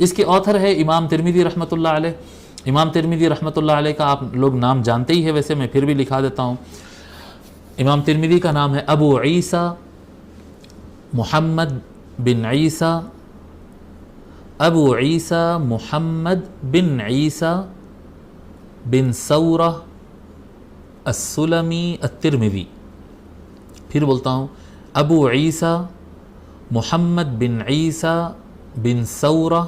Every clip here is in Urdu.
اس کے آتھر ہے امام ترمذی رحمۃ اللہ علیہ. امام ترمذی رحمۃ اللہ علیہ کا آپ لوگ نام جانتے ہی ہے، ویسے میں پھر بھی لکھا دیتا ہوں. امام ترمذی کا نام ہے ابو عیسیٰ محمد بن عیسیٰ، ابو عیسیٰ محمد بن عیسیٰ بن ثورہ السلمی الترمذی. پھر بولتا ہوں، ابو عیسیٰ محمد بن عیسیٰ بن ثورہ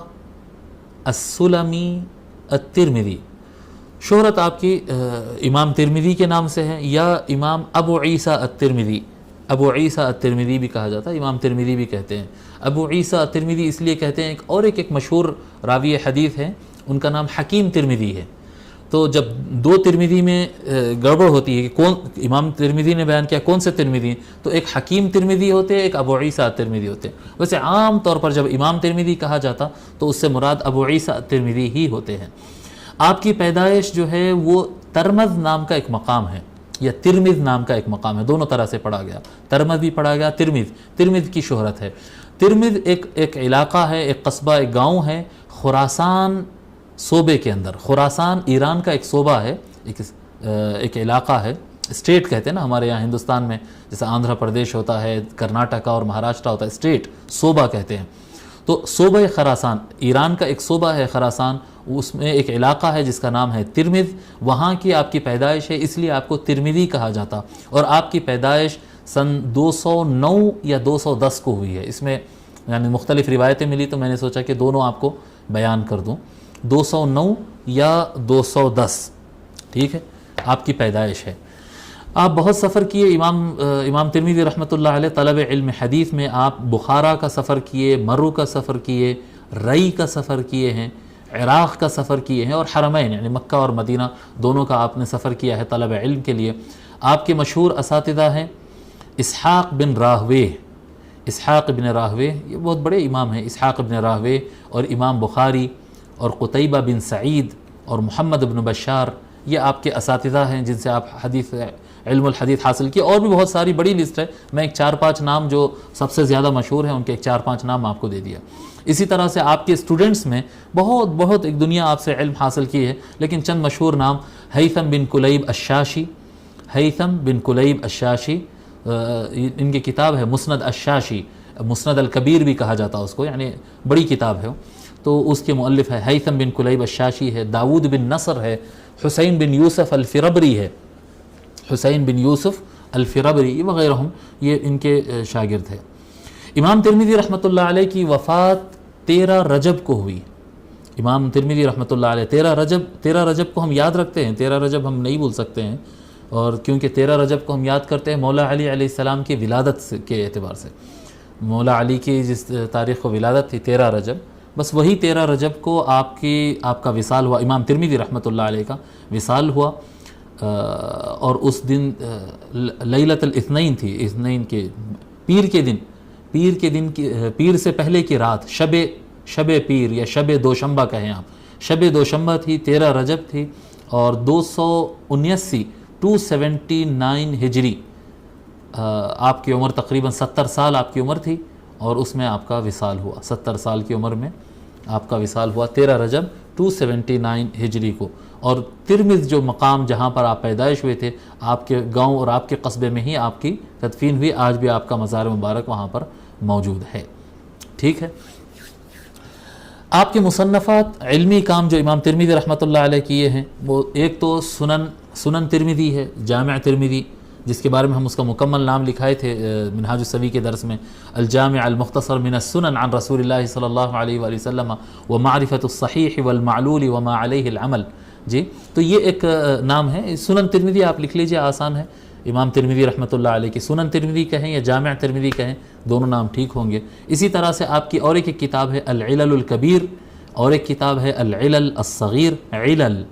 السلمی الترمذی. شہرت آپ کی امام ترمذی کے نام سے ہے یا امام ابو عیسیٰ الترمذی. ابو عیسیٰ الترمذی بھی کہا جاتا ہے، امام ترمذی بھی کہتے ہیں. ابو عیسیٰ الترمذی اس لیے کہتے ہیں اور ایک مشہور راوی حدیث ہے، ان کا نام حکیم ترمذی ہے. تو جب دو ترمذی میں گڑبڑ ہوتی ہے کہ کون، امام ترمذی نے بیان کیا کون سے ترمذی ہیں، تو ایک حکیم ترمذی ہوتے ہیں، ایک ابو عیسیٰ الترمذی ہوتے ہیں. ویسے عام طور پر جب امام ترمذی کہا جاتا تو اس سے مراد ابو عیسیٰ الترمذی ہی ہوتے ہیں. آپ کی پیدائش جو ہے وہ ترمذ نام کا ایک مقام ہے یا ترمذ نام کا ایک مقام ہے، دونوں طرح سے پڑھا گیا، ترمذ بھی پڑھا گیا، ترمذ کی شہرت ہے. ترمذ ایک علاقہ ہے، ایک قصبہ، ایک گاؤں ہے خراسان صوبے کے اندر. خراسان ایران کا ایک صوبہ ہے، ایک علاقہ ہے، اسٹیٹ کہتے ہیں نا ہمارے یہاں ہندوستان میں، جیسے آندھرا پردیش ہوتا ہے، کرناٹکا اور مہاراشٹرا ہوتا ہے، اسٹیٹ صوبہ کہتے ہیں. تو صوبہ خراسان ایران کا ایک صوبہ ہے خراسان، اس میں ایک علاقہ ہے جس کا نام ہے ترمذ. وہاں کی آپ کی پیدائش ہے، اس لیے آپ کو ترمذی کہا جاتا. اور آپ کی پیدائش سن 209 یا 210 کو ہوئی ہے. اس میں یعنی مختلف روایتیں ملی تو میں نے سوچا کہ دونوں آپ کو بیان کر دوں. 209 یا 210 ٹھیک ہے آپ کی پیدائش ہے. آپ بہت سفر کیے. امام ترمذی رحمۃ اللہ علیہ طلب علم حدیث میں آپ بخارا کا سفر کیے، مرو کا سفر کیے، رئی کا سفر کیے ہیں، عراق کا سفر کیے ہیں، اور حرمین یعنی مکہ اور مدینہ دونوں کا آپ نے سفر کیا ہے طلب علم کے لیے. آپ کے مشہور اساتذہ ہیں اسحاق بن راہویہ. اسحاق بن راہویہ یہ بہت بڑے امام ہیں. اسحاق بن راہویہ اور امام بخاری اور قتیبہ بن سعید اور محمد بن بشار، یہ آپ کے اساتذہ ہیں جن سے آپ علم الحدیث حاصل کیے. اور بھی بہت ساری بڑی لسٹ ہے، میں ایک 4-5 نام جو سب سے زیادہ مشہور ہیں ان کے ایک 4-5 نام آپ کو دے دیا. اسی طرح سے آپ کے اسٹوڈنٹس میں بہت ایک دنیا آپ سے علم حاصل کی ہے، لیکن چند مشہور نام: ہیثم بن کلیب الشاشی. ہیثم بن کلیب الشاشی، ان کی کتاب ہے مسند الشاشی، مسند الکبیر بھی کہا جاتا ہے اس کو، یعنی بڑی کتاب ہے. تو اس کے مؤلف ہے ہیثم بن کلیب الشاشی ہے. داود بن نصر ہے. حسین بن یوسف الفربری ہے، حسین بن یوسف الفربری وغیرہ، یہ ان کے شاگرد ہے. امام ترمذی رحمۃ اللہ علیہ کی وفات 13 رجب کو ہوئی. امام ترمذی رحمۃ اللہ علیہ 13 رجب کو ہم یاد رکھتے ہیں، 13 رجب ہم نہیں بھول سکتے ہیں، اور کیونکہ 13 رجب کو ہم یاد کرتے ہیں مولا علی علیہ السلام کی ولادت کے اعتبار سے. مولا علی کی جس تاریخ کو ولادت تھی 13 رجب، بس وہی 13 رجب کو آپ کا وصال ہوا. امام ترمذی رحمۃ اللہ علیہ کا وصال ہوا، اور اس دن لیلۃ الاثنین تھی. اثنین کے پیر سے پہلے کی رات، شب پیر یا شب دوشنبہ کہیں آپ، شب دوشنبہ تھی، 13 رجب تھی، اور 279 ہجری آپ کی عمر تقریباً 70 سال آپ کی عمر تھی، اور اس میں آپ کا وصال ہوا. 70 سال کی عمر میں آپ کا وصال ہوا 13 رجب 279 ہجری کو. اور ترمذ جو مقام جہاں پر آپ پیدائش ہوئے تھے، آپ کے گاؤں اور آپ کے قصبے میں ہی آپ کی تدفین ہوئی. آج بھی آپ کا مزار مبارک وہاں پر موجود ہے. ٹھیک ہے. آپ کے مصنفات علمی کام جو امام ترمذی رحمۃ اللہ علیہ کیے ہیں، وہ ایک تو سنن ترمذی ہے، جامع ترمذی، جس کے بارے میں ہم اس کا مکمل نام لکھائے تھے منہاج السوی کے درس میں، الجامع المختصر من السنن عن رسول اللہ صلی اللہ علیہ وآلہ وسلم ومعرفۃ الصحیح والمعلول وما علیہ العمل. جی تو یہ ایک نام ہے. سنن ترمذی آپ لکھ لیجئے، آسان ہے. امام ترمذی رحمۃ اللہ علیہ کی سنن ترمذی کہیں یا جامع ترمذی کہیں، دونوں نام ٹھیک ہوں گے. اسی طرح سے آپ کی اور ایک کتاب ہے العلل الکبیر، اور ایک کتاب ہے العلل الصغیر، العلل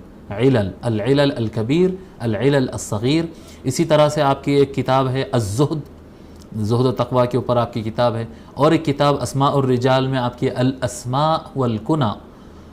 الکبیر، العلل الصغیر. اسی طرح سے آپ کی ایک کتاب ہے الزہد، زہد و تقوی کے اوپر آپ کی کتاب ہے. اور ایک کتاب اسماء الرجال میں آپ کی الاسماء والکنہ،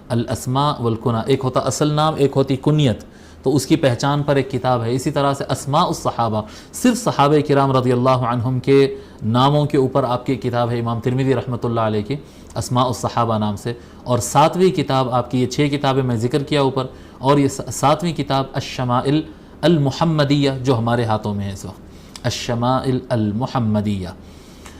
الاسماء والکنہ، ایک ہوتا اصل نام، ایک ہوتی کنیت، تو اس کی پہچان پر ایک کتاب ہے. اسی طرح سے اسماء الصحابہ، صرف صحابہ کرام رضی اللہ عنہم کے ناموں کے اوپر آپ کی کتاب ہے امام ترمذی رحمۃ اللہ علیہ کی اسماء الصحابہ نام سے، اور 7ویں کتاب آپ کی، یہ 6 کتابیں میں ذکر کیا اوپر، اور یہ 7ویں کتاب الشمائل المحمدیہ جو ہمارے ہاتھوں میں ہے اس وقت، الشمائل المحمدیہ،